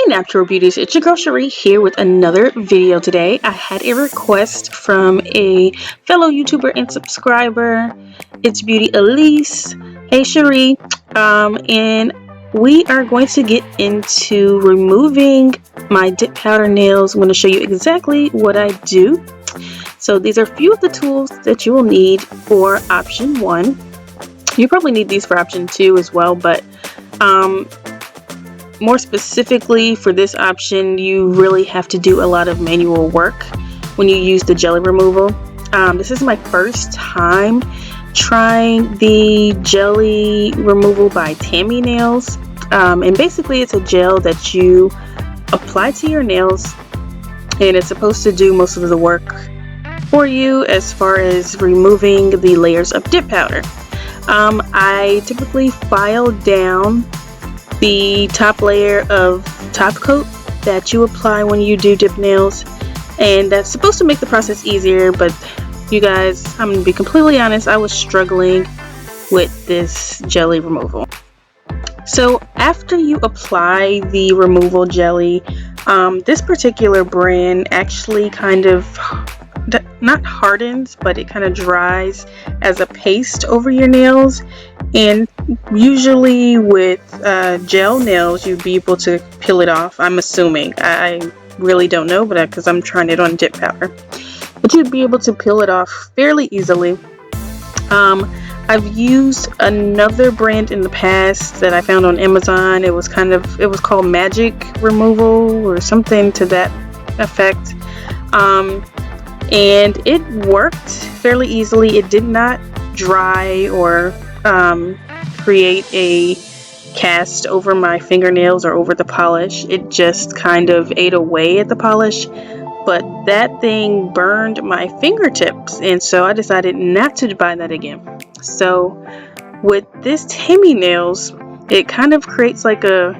Natural Beauties, it's your girl Cherie here with another video today. I had a request from a fellow YouTuber and subscriber. It's Beauty Elise. Hey Cherie. And we are going to get into removing my dip powder nails. I'm going to show you exactly what I do. So these are a few of the tools that you will need for option 1. You probably need these for option 2 as well, but more specifically for this option, you really have to do a lot of manual work when you use the jelly removal. This is my first time trying the jelly removal by Tammy Nails, and basically it's a gel that you apply to your nails, and it's supposed to do most of the work for you as far as removing the layers of dip powder. I typically file down the top layer of top coat that you apply when you do dip nails, and that's supposed to make the process easier, but you guys, I'm gonna be completely honest, I was struggling with this jelly removal. So after you apply the removal jelly, this particular brand actually kind of not hardens, but it kind of dries as a paste over your nails. And usually with gel nails, you'd be able to peel it off. I'm assuming. I really don't know, but because I'm trying it on dip powder, but you'd be able to peel it off fairly easily. I've used another brand in the past that I found on Amazon. It was called Magic Removal or something to that effect. And it worked fairly easily. It did not dry or create a cast over my fingernails or over the polish. It just kind of ate away at the polish, but that thing burned my fingertips, and so I decided not to buy that again. So with this Tammy Nails, it kind of creates like a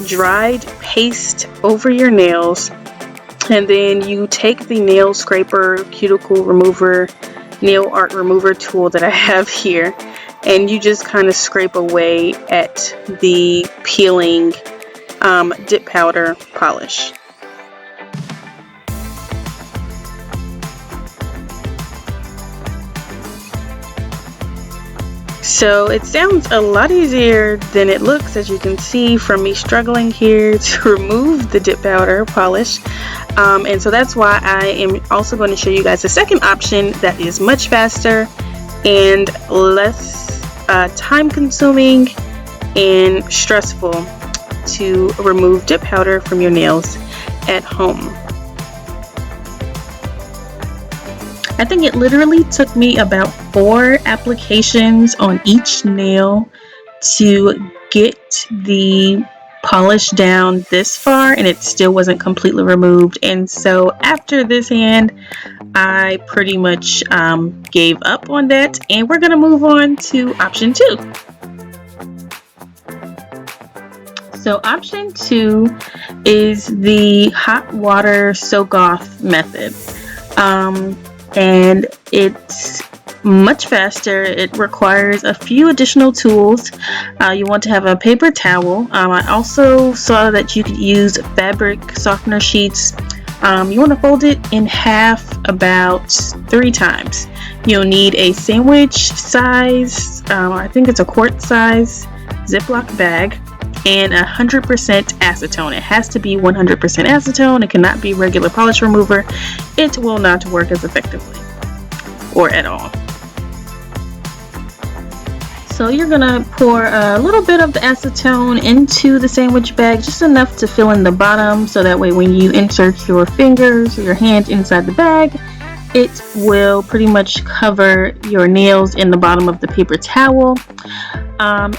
dried paste over your nails, and then you take the nail scraper, cuticle remover, nail art remover tool that I have here, and you just kind of scrape away at the peeling dip powder polish. So it sounds a lot easier than it looks, as you can see from me struggling here to remove the dip powder polish. And so that's why I am also going to show you guys the second option that is much faster and less time consuming and stressful to remove dip powder from your nails at home. I think it literally took me about 4 applications on each nail to get the polish down this far, and it still wasn't completely removed. And so after this hand, I pretty much gave up on that, and we're gonna move on to option 2. So option 2 is the hot water soak off method, and it's much faster. It requires a few additional tools. You want to have a paper towel. I also saw that you could use fabric softener sheets. You want to fold it in half about 3 times. You'll need a sandwich size, I think it's a quart size Ziploc bag, and 100% acetone. It has to be 100% acetone. It cannot be regular polish remover. It will not work as effectively or at all. So you're gonna pour a little bit of the acetone into the sandwich bag, just enough to fill in the bottom, so that way when you insert your fingers or your hand inside the bag, it will pretty much cover your nails in the bottom of the paper towel.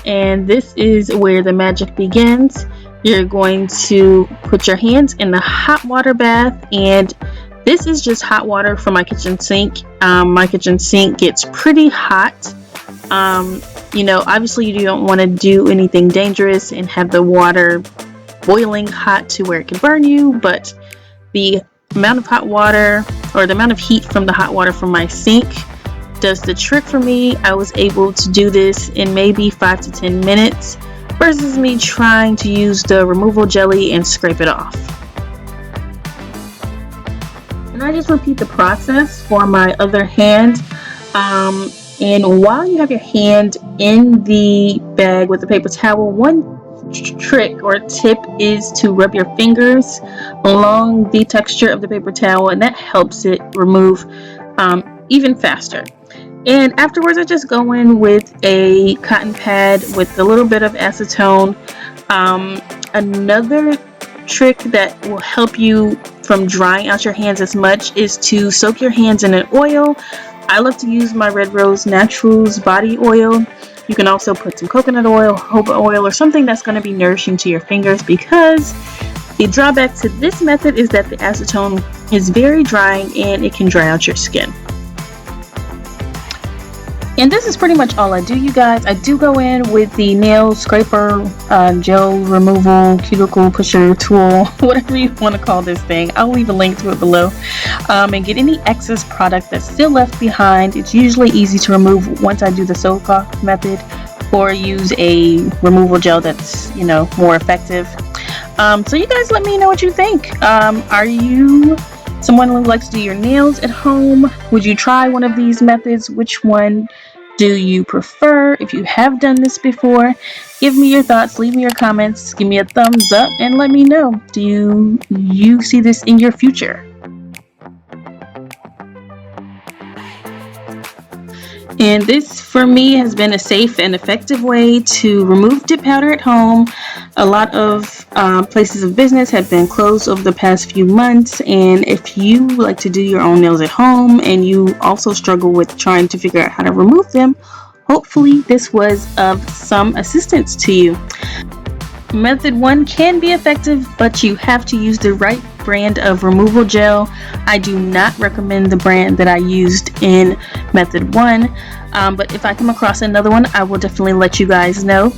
And this is where the magic begins. You're going to put your hands in the hot water bath, and this is just hot water from my kitchen sink. My kitchen sink gets pretty hot. You know, obviously you don't want to do anything dangerous and have the water boiling hot to where it can burn you, but the amount of hot water, or the amount of heat from the hot water from my sink, does the trick for me. I was able to do this in maybe 5 to 10 minutes. versus me trying to use the removal jelly and scrape it off. And I just repeat the process for my other hand. And while you have your hand in the bag with the paper towel, one trick or tip is to rub your fingers along the texture of the paper towel, and that helps it remove even faster. And afterwards, I just go in with a cotton pad with a little bit of acetone. Another trick that will help you from drying out your hands as much is to soak your hands in an oil. I love to use my Red Rose Naturals body oil. You can also put some coconut oil, jojoba oil, or something that's going to be nourishing to your fingers, because the drawback to this method is that the acetone is very drying and it can dry out your skin. And this is pretty much all I do, you guys. I do go in with the nail scraper, gel removal, cuticle pusher tool, whatever you want to call this thing. I'll leave a link to it below. And get any excess product that's still left behind. It's usually easy to remove once I do the soak-off method, or use a removal gel that's, more effective. So you guys let me know what you think. Are you someone who likes to do your nails at home? Would you try one of these methods? Which one do you prefer? If you have done this before, give me your thoughts, leave me your comments, give me a thumbs up, and let me know. Do you see this in your future? And this, for me, has been a safe and effective way to remove dip powder at home. A lot of places of business have been closed over the past few months, and if you like to do your own nails at home and you also struggle with trying to figure out how to remove them, hopefully this was of some assistance to you. Method 1 can be effective, but you have to use the right brand of removal gel. I do not recommend the brand that I used in method 1, but if I come across another one, I will definitely let you guys know.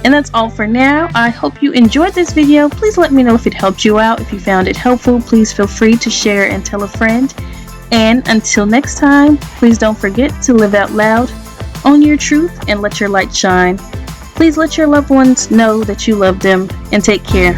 And that's all for now. I hope you enjoyed this video. Please let me know if it helped you out. If you found it helpful, please feel free to share and tell a friend. And until next time, please don't forget to live out loud, own your truth, and let your light shine. Please let your loved ones know that you love them, and take care.